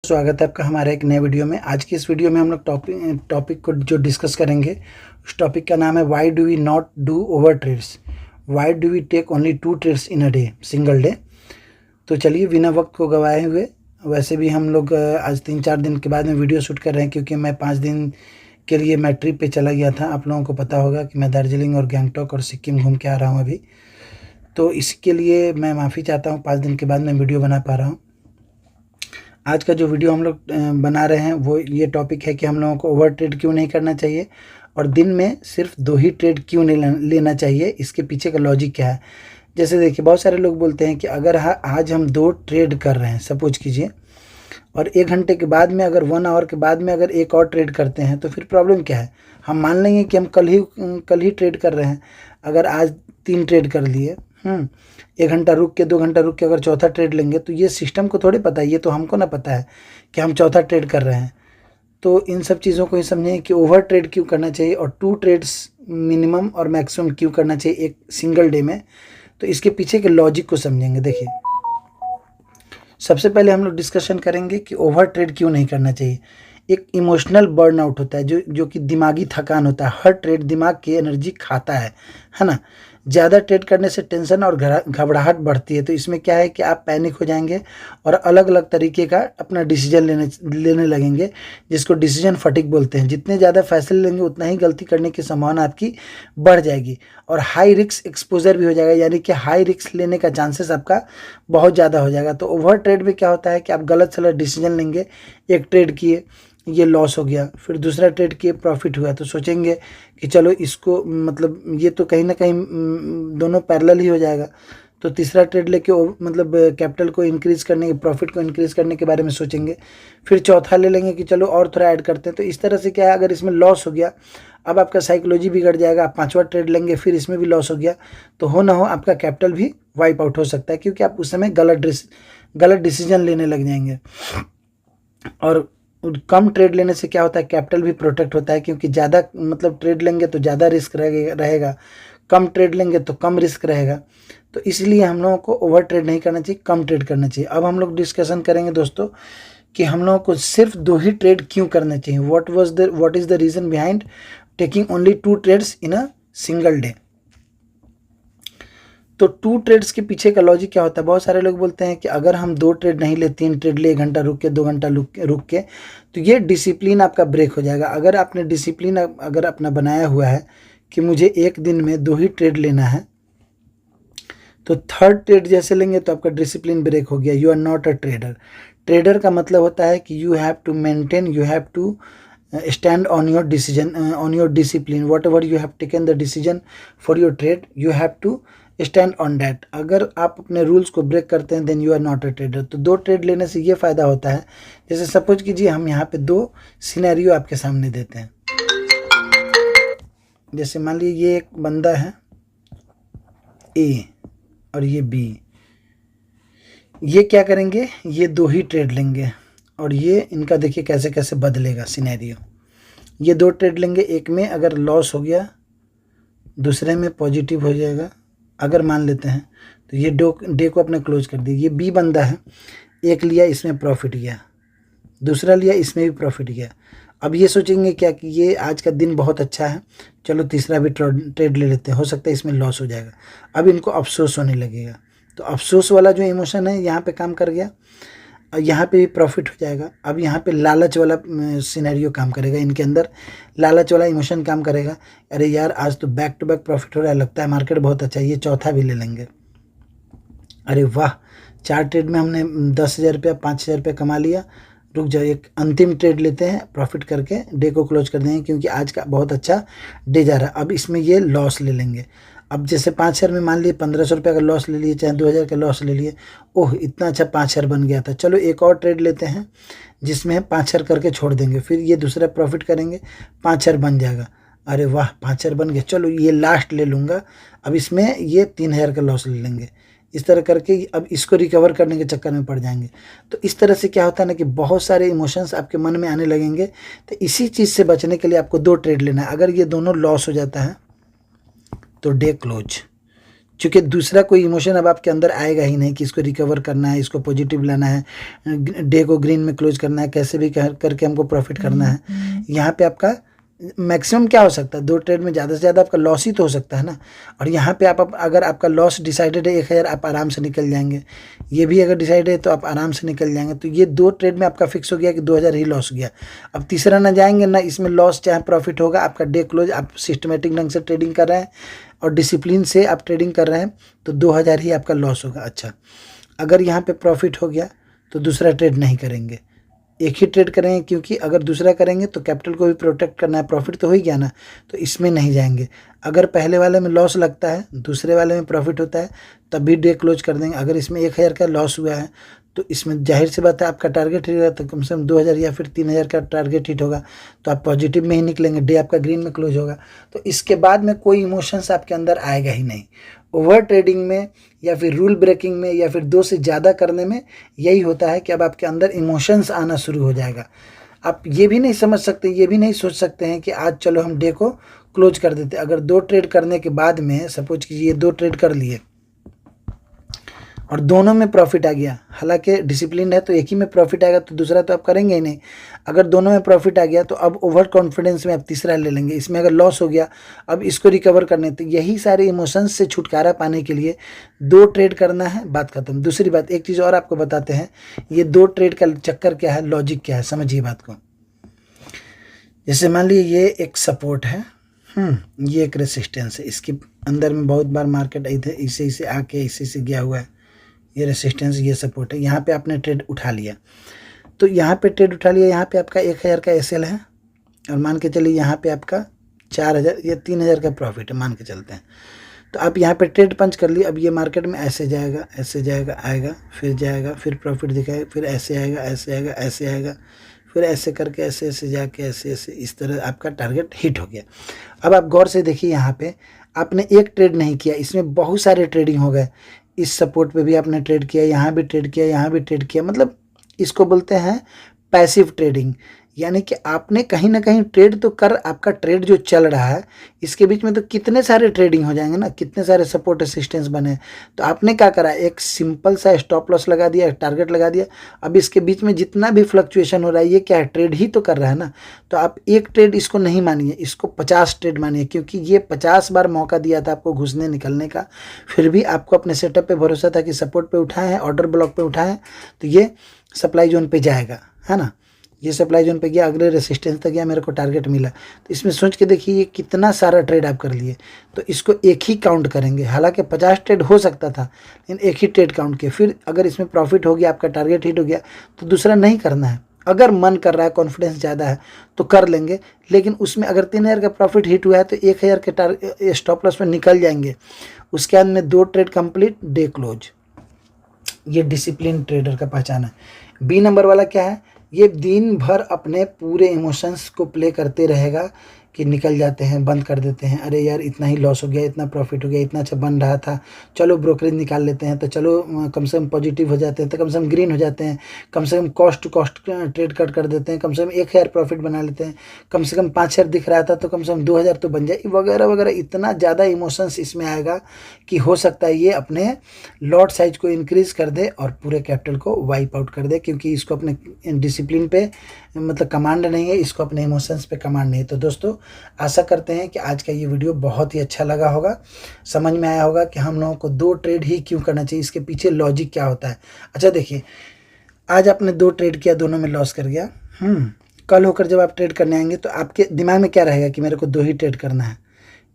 स्वागत है आपका हमारे एक नए वीडियो में। आज की इस वीडियो में हम लोग टॉपिक को जो डिस्कस करेंगे, उस टॉपिक का नाम है why do we not do over trades, why do we take only 2 trades in a day, single day. तो चलिए बिना वक्त को गवाए हुए, वैसे भी हम लोग आज 3-4 दिन के बाद में वीडियो शूट कर रहे हैं, क्योंकि मैं 5 दिन के लिए मैं ट्रिप पे चला गया था। आप लोगों को पता होगा कि मैं दार्जिलिंग और गैंगटॉक और सिक्किम घूम के आ रहा हूँ अभी। तो इसके लिए मैं माफ़ी चाहता हूँ, 5 दिन के बाद मैं वीडियो बना पा रहा हूँ। आज का जो वीडियो हम लोग बना रहे हैं वो ये टॉपिक है कि हम लोगों को ओवर ट्रेड क्यों नहीं करना चाहिए और दिन में सिर्फ 2 ही ट्रेड क्यों नहीं लेना चाहिए, इसके पीछे का लॉजिक क्या है। जैसे देखिए, बहुत सारे लोग बोलते हैं कि अगर आज हम 2 ट्रेड कर रहे हैं, सपोज कीजिए, और 1 घंटे के बाद में अगर 1 आवर के बाद में अगर एक और ट्रेड करते हैं तो फिर प्रॉब्लम क्या है। हम मान लेंगे कि हम कल ही ट्रेड कर रहे हैं। अगर आज 3 ट्रेड कर लिए, 1 घंटा रुक के 2 घंटा रुक के अगर चौथा ट्रेड लेंगे, तो ये सिस्टम को थोड़ी पता है, ये तो हमको ना पता है कि हम चौथा ट्रेड कर रहे हैं। तो इन सब चीज़ों को ही समझें कि ओवर ट्रेड क्यों करना चाहिए और 2 ट्रेड्स मिनिमम और मैक्सिमम क्यों करना चाहिए एक सिंगल डे में। तो इसके पीछे के लॉजिक को समझेंगे। देखिए, सबसे पहले हम लोग डिस्कशन करेंगे कि ओवर ट्रेड क्यों नहीं करना चाहिए। एक इमोशनल बर्नआउट होता है, जो कि दिमागी थकान होता है। हर ट्रेड दिमाग की एनर्जी खाता है ना। ज़्यादा ट्रेड करने से टेंशन और घबराहट बढ़ती है। तो इसमें क्या है कि आप पैनिक हो जाएंगे और अलग अलग तरीके का अपना डिसीजन लेने लगेंगे, जिसको डिसीजन फटीग बोलते हैं। जितने ज़्यादा फैसले लेंगे उतना ही गलती करने की संभावना आपकी बढ़ जाएगी और हाई रिस्क एक्सपोजर भी हो जाएगा, यानी कि हाई रिस्क लेने का चांसेस आपका बहुत ज़्यादा हो जाएगा। तो ओवर ट्रेड में क्या होता है कि आप गलत सलत डिसीजन लेंगे। एक ट्रेड किए, ये लॉस हो गया, फिर दूसरा ट्रेड किए, प्रॉफिट हुआ, तो सोचेंगे कि चलो इसको, मतलब ये तो कहीं ना कहीं दोनों पैरेलल ही हो जाएगा। तो तीसरा ट्रेड लेके मतलब कैपिटल को इंक्रीज करने के, प्रॉफिट को इंक्रीज करने के बारे में सोचेंगे। फिर चौथा ले लेंगे कि चलो और थोड़ा ऐड करते हैं। तो इस तरह से क्या है, अगर इसमें लॉस हो गया, अब आपका साइकोलॉजी बिगड़ जाएगा। आप 5वां ट्रेड लेंगे, फिर इसमें भी लॉस हो गया, तो हो ना हो आपका कैपिटल भी वाइप आउट हो सकता है, क्योंकि आप उस समय गलत डिसीजन लेने लग जाएंगे। और कम ट्रेड लेने से क्या होता है, कैपिटल भी प्रोटेक्ट होता है, क्योंकि ज़्यादा मतलब ट्रेड लेंगे तो ज़्यादा रिस्क रहेगा, कम ट्रेड लेंगे तो कम रिस्क रहेगा। तो इसलिए हम लोगों को ओवर ट्रेड नहीं करना चाहिए, कम ट्रेड करना चाहिए। अब हम लोग डिस्कशन करेंगे दोस्तों कि हम लोगों को सिर्फ 2 ही ट्रेड क्यों करना चाहिए। What is the reason behind taking only 2 trades in a single day. तो 2 ट्रेड्स के पीछे का लॉजिक क्या होता है। बहुत सारे लोग बोलते हैं कि अगर हम 2 ट्रेड नहीं ले, 3 ट्रेड ले, 1 घंटा रुक के, 2 घंटा रुक के, तो ये डिसिप्लिन आपका ब्रेक हो जाएगा। अगर आपने डिसिप्लिन अगर अपना बनाया हुआ है कि मुझे एक दिन में 2 ही ट्रेड लेना है, तो 3rd ट्रेड जैसे लेंगे तो आपका डिसिप्लिन ब्रेक हो गया। You are not a trader. Trader का मतलब होता है कि you have to maintain, you have to stand on your decision, on your discipline, whatever you have taken the decision for your trade, you have to stand on that। अगर आप अपने rules को break करते हैं, then you are not a trader. तो 2 trade लेने से ये फ़ायदा होता है। जैसे सपोज कीजिए, हम यहाँ पे 2 सिनेरियो आपके सामने देते हैं। जैसे मान लीजिए ये एक बंदा है ए और ये बी, ये क्या करेंगे, ये 2 ही ट्रेड लेंगे और ये इनका देखिए कैसे कैसे बदलेगा सिनेरियो। ये 2 ट्रेड लेंगे, एक में अगर लॉस हो गया, दूसरे में पॉजिटिव हो जाएगा। अगर मान लेते हैं तो ये डे को अपने क्लोज कर दिया। ये बी बंदा है, एक लिया, इसमें प्रॉफिट गया, दूसरा लिया, इसमें भी प्रॉफिट गया। अब ये सोचेंगे क्या कि ये आज का दिन बहुत अच्छा है, चलो तीसरा भी ट्रेड ले लेते हैं, हो सकता है इसमें लॉस हो जाएगा। अब इनको अफसोस होने लगेगा। तो अफसोस वाला जो इमोशन है यहाँ पे काम कर गया, यहाँ पे भी प्रॉफिट हो जाएगा। अब यहाँ पे लालच वाला सिनेरियो काम करेगा, इनके अंदर लालच वाला इमोशन काम करेगा। अरे यार, आज तो बैक टू बैक प्रॉफिट हो रहा है, लगता है मार्केट बहुत अच्छा है, ये चौथा भी ले लेंगे। अरे वाह, 4 ट्रेड में हमने 10,000 रुपया, 5,000 रुपया कमा लिया। रुक जाओ, एक अंतिम ट्रेड लेते हैं, प्रॉफिट करके डे को क्लोज कर देंगे, क्योंकि आज का बहुत अच्छा डे जा रहा है। अब इसमें ये लॉस ले लेंगे। अब जैसे 5,000 में मान लिए 1,500 रुपये का लॉस ले लिए, चाहे 2,000 का लॉस ले लिए। ओह, इतना अच्छा 5,000 बन गया था, चलो एक और ट्रेड लेते हैं जिसमें 5,000 करके छोड़ देंगे, फिर ये दूसरा प्रॉफिट करेंगे, 5,000 बन जाएगा। अरे वाह, 5,000 बन गया, चलो ये लास्ट ले लूँगा। अब इसमें ये 3,000 का लॉस ले लेंगे। इस तरह करके अब इसको रिकवर करने के चक्कर में पड़ जाएंगे। तो इस तरह से क्या होता है ना कि बहुत सारे इमोशंस आपके मन में आने लगेंगे। तो इसी चीज़ से बचने के लिए आपको 2 ट्रेड लेना है। अगर ये दोनों लॉस हो जाता है तो डे क्लोज, क्योंकि दूसरा कोई इमोशन अब आपके अंदर आएगा ही नहीं कि इसको रिकवर करना है, इसको पॉजिटिव लाना है, डे को ग्रीन में क्लोज करना है, कैसे भी करके हमको प्रॉफिट करना है। यहाँ पे आपका मैक्सिमम क्या हो सकता है, 2 ट्रेड में ज़्यादा से ज़्यादा आपका लॉस ही तो हो सकता है ना। और यहाँ पे आप अगर आपका लॉस डिसाइडेड है 1000, आप आराम से निकल जाएंगे। ये भी अगर डिसाइड है तो आप आराम से निकल जाएंगे। तो ये 2 ट्रेड में आपका फिक्स हो गया कि 2000 ही लॉस हो गया। अब तीसरा ना जाएंगे ना इसमें लॉस चाहे प्रॉफिट होगा। आपका डे क्लोज, आप सिस्टमेटिक ढंग से ट्रेडिंग कर रहे हैं और डिसिप्लिन से आप ट्रेडिंग कर रहे हैं तो 2000 ही आपका लॉस होगा। अच्छा, अगर यहाँ पे प्रॉफिट हो गया तो दूसरा ट्रेड नहीं करेंगे, एक ही ट्रेड करेंगे, क्योंकि अगर दूसरा करेंगे तो कैपिटल को भी प्रोटेक्ट करना है, प्रॉफिट तो हो ही गया ना, तो इसमें नहीं जाएंगे। अगर पहले वाले में लॉस लगता है, दूसरे वाले में प्रॉफिट होता है, तब भी डे क्लोज कर देंगे। अगर इसमें 1000 का लॉस हुआ है तो इसमें जाहिर सी बात है आपका टारगेट हिट होगा तो कम से कम 2000 या फिर 3000 का टारगेट हिट होगा, तो आप पॉजिटिव में ही निकलेंगे, डे आपका ग्रीन में क्लोज होगा। तो इसके बाद में कोई इमोशंस आपके अंदर आएगा ही नहीं। ओवर ट्रेडिंग में या फिर रूल ब्रेकिंग में या फिर 2 से ज़्यादा करने में यही होता है कि अब आपके अंदर इमोशंस आना शुरू हो जाएगा। आप ये भी नहीं समझ सकते, ये भी नहीं सोच सकते हैं कि आज चलो हम डे को क्लोज कर देते। अगर 2 ट्रेड करने के बाद में सपोज कीजिए 2 ट्रेड कर लिए और दोनों में प्रॉफिट आ गया, हालांकि डिसिप्लिन है तो एक ही में प्रॉफिट आएगा तो दूसरा तो आप करेंगे ही नहीं। अगर दोनों में प्रॉफिट आ गया तो अब ओवर कॉन्फिडेंस में आप तीसरा ले लेंगे। इसमें अगर लॉस हो गया, अब इसको रिकवर करने, तो यही सारे इमोशंस से छुटकारा पाने के लिए 2 ट्रेड करना है, बात खत्म। दूसरी बात, एक चीज़ और आपको बताते हैं, ये 2 ट्रेड का चक्कर क्या है, लॉजिक क्या है, समझिए बात को। जैसे मान लीजिए ये एक सपोर्ट है, ये एक रेसिस्टेंस है, इसके अंदर में बहुत बार मार्केट इसे इसे आके इसे गया हुआ है, ये रेसिस्टेंस ये सपोर्ट है। यहाँ पे आपने ट्रेड उठा लिया, तो यहाँ पे ट्रेड उठा लिया, यहाँ पे आपका 1000 का एसएल है और मान के चलिए यहाँ पे आपका 4000 या 3000 का प्रॉफिट है, मान के चलते हैं। तो आप यहाँ पे ट्रेड पंच कर लिए। अब ये मार्केट में ऐसे जाएगा, ऐसे जाएगा, आएगा, फिर जाएगा, फिर प्रॉफिट दिखाएगा, फिर ऐसे आएगा, ऐसे आएगा, ऐसे आएगा, फिर ऐसे करके ऐसे ऐसे जाके ऐसे ऐसे, इस तरह आपका टारगेट हिट हो गया। अब आप गौर से देखिए, यहाँ पे आपने एक ट्रेड नहीं किया, इसमें बहुत सारे ट्रेडिंग हो गए। इस सपोर्ट पे भी आपने ट्रेड किया, यहाँ भी ट्रेड किया, यहाँ भी ट्रेड किया, मतलब इसको बोलते हैं पैसिव ट्रेडिंग। यानी कि आपने कहीं ना कहीं ट्रेड तो कर, आपका ट्रेड जो चल रहा है इसके बीच में तो कितने सारे ट्रेडिंग हो जाएंगे ना, कितने सारे सपोर्ट रेसिस्टेंस बने। तो आपने क्या करा, एक सिंपल सा स्टॉप लॉस लगा दिया, टारगेट लगा दिया। अब इसके बीच में जितना भी फ्लक्चुएशन हो रहा है, ये क्या है, ट्रेड ही तो कर रहा है ना। तो आप एक ट्रेड इसको नहीं मानिए, इसको 50 ट्रेड मानिए, क्योंकि ये 50 बार मौका दिया था आपको घुसने निकलने का, फिर भी आपको अपने सेटअप पे भरोसा था कि सपोर्ट पे उठाए हैं, ऑर्डर ब्लॉक पे उठाए हैं, तो ये सप्लाई जोन पे जाएगा, है ना। ये सप्लाई जोन पे गया, अगले रेसिस्टेंस तक गया, मेरे को टारगेट मिला। तो इसमें सोच के देखिए ये कितना सारा ट्रेड आप कर लिए। तो इसको एक ही काउंट करेंगे, हालांकि 50 ट्रेड हो सकता था, लेकिन एक ही ट्रेड काउंट किया। फिर अगर इसमें प्रॉफिट हो गया, आपका टारगेट हिट हो गया, तो दूसरा नहीं करना है। अगर मन कर रहा है, कॉन्फिडेंस ज़्यादा है तो कर लेंगे, लेकिन उसमें अगर 3000 का प्रॉफिट हिट हुआ है तो 1000 के स्टॉप लॉस में निकल जाएंगे। उसके बाद में 2 ट्रेड कंप्लीट, डे क्लोज। ये डिसिप्लिन ट्रेडर का पहचान है। बी नंबर वाला क्या है, ये दिन भर अपने पूरे इमोशंस को प्ले करते रहेगा कि निकल जाते हैं, बंद कर देते हैं, अरे यार इतना ही लॉस हो गया, इतना प्रॉफिट हो गया, इतना अच्छा बन रहा था, चलो ब्रोकरेज निकाल लेते हैं, तो चलो कम से कम पॉजिटिव हो जाते हैं, तो कम से कम ग्रीन हो जाते हैं, कम से कम cost to cost trade cut कर देते हैं, कम से कम 1000 प्रॉफिट बना लेते हैं, कम से कम 5000 दिख रहा था तो कम से कम 2000 तो बन जाए, वगैरह वगैरह। इतना ज़्यादा इमोशंस इसमें आएगा कि हो सकता है ये अपने लॉट साइज को इंक्रीज़ कर दे और पूरे कैपिटल को वाइप आउट कर दे, क्योंकि इसको अपने डिसिप्लिन पे मतलब कमांड नहीं है, इसको अपने इमोशंस पे कमांड नहीं है। तो दोस्तों, आशा करते हैं कि आज का ये वीडियो बहुत ही अच्छा लगा होगा, समझ में आया होगा कि हम लोगों को 2 ट्रेड ही क्यों करना चाहिए, इसके पीछे लॉजिक क्या होता है। अच्छा देखिए, आज आपने 2 ट्रेड किया, दोनों में लॉस कर गया, कल होकर जब आप ट्रेड करने आएंगे तो आपके दिमाग में क्या रहेगा कि मेरे को 2 ही ट्रेड करना है।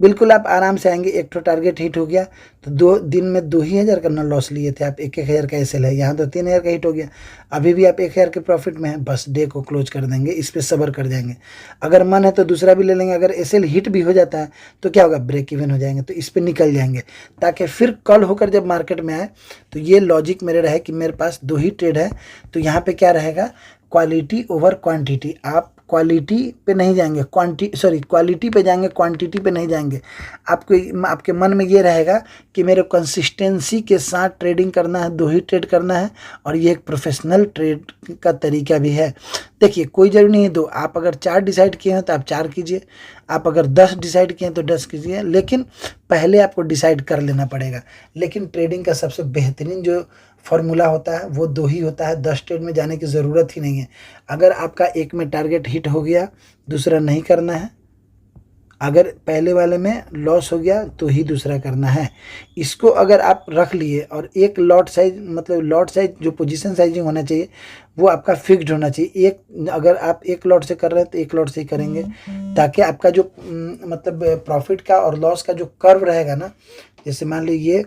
बिल्कुल आप आराम से आएंगे, एक तो टारगेट हिट हो गया तो 2 दिन में 2000 का ना लॉस लिए थे आप, 1000 का एसएल है, यहाँ तो 3000 का हिट हो गया, अभी भी आप 1000 के प्रॉफिट में है, बस डे को क्लोज कर देंगे, इस पे सब्र कर जाएंगे। अगर मन है तो दूसरा भी ले लेंगे, अगर एसएल हिट भी हो जाता है तो क्या होगा, ब्रेक इवन हो जाएंगे, तो इस पे निकल जाएंगे, ताकि फिर कल होकर जब मार्केट में आए तो ये लॉजिक मेरे रहे कि मेरे पास 2 ही ट्रेड है। तो यहाँ पे क्या रहेगा, क्वालिटी ओवर क्वांटिटी। आप क्वालिटी पे नहीं जाएंगे, क्वालिटी पे जाएंगे, क्वांटिटी पे नहीं जाएंगे। आपके मन में ये रहेगा कि मेरे कंसिस्टेंसी के साथ ट्रेडिंग करना है, 2 ही ट्रेड करना है, और ये एक प्रोफेशनल ट्रेड का तरीका भी है। देखिए कोई ज़रूरी नहीं है 2, आप अगर 4 डिसाइड किए हैं तो आप 4 कीजिए, आप अगर 10 डिसाइड किए हैं तो 10 कीजिए, लेकिन पहले आपको डिसाइड कर लेना पड़ेगा। लेकिन ट्रेडिंग का सबसे बेहतरीन जो फार्मूला होता है वो 2 ही होता है, 10 ट्रेड में जाने की ज़रूरत ही नहीं है। अगर आपका एक में टारगेट हिट हो गया, दूसरा नहीं करना है, अगर पहले वाले में लॉस हो गया तो ही दूसरा करना है। इसको अगर आप रख लिए और एक लॉट साइज, मतलब लॉट साइज जो पोजीशन साइजिंग होना चाहिए वो आपका फिक्स्ड होना चाहिए। एक अगर आप एक लॉट से कर रहे हैं तो एक लॉट से ही करेंगे, ताकि आपका जो मतलब प्रॉफिट का और लॉस का जो कर्व रहेगा ना, जैसे मान लीजिए ये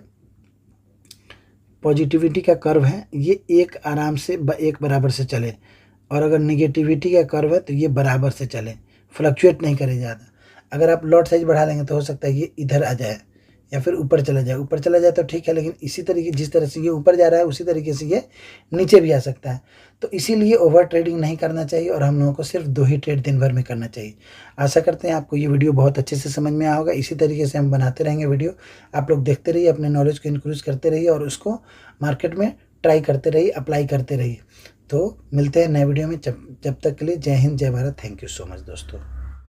पॉजिटिविटी का कर्व है, ये एक आराम से एक बराबर से चले, और अगर निगेटिविटी का कर्व है तो ये बराबर से चले, फ्लक्चुएट नहीं करे ज़्यादा। अगर आप लॉट साइज बढ़ा लेंगे तो हो सकता है ये इधर आ जाए या फिर ऊपर चला जाए। ऊपर चला जाए तो ठीक है, लेकिन इसी तरीके जिस तरह से ये ऊपर जा रहा है उसी तरीके से ये नीचे भी आ सकता है। तो इसीलिए ओवर ट्रेडिंग नहीं करना चाहिए और हम लोगों को सिर्फ 2 ही ट्रेड दिन भर में करना चाहिए। आशा करते हैं आपको ये वीडियो बहुत अच्छे से समझ में आया होगा। इसी तरीके से हम बनाते रहेंगे वीडियो, आप लोग देखते रहिए, अपने नॉलेज को इंक्रीज करते रहिए और उसको मार्केट में ट्राई करते रहिए, अप्लाई करते रहिए। तो मिलते हैं नए वीडियो में, जब तक के लिए जय हिंद, जय Bharat. Thank you so much दोस्तों।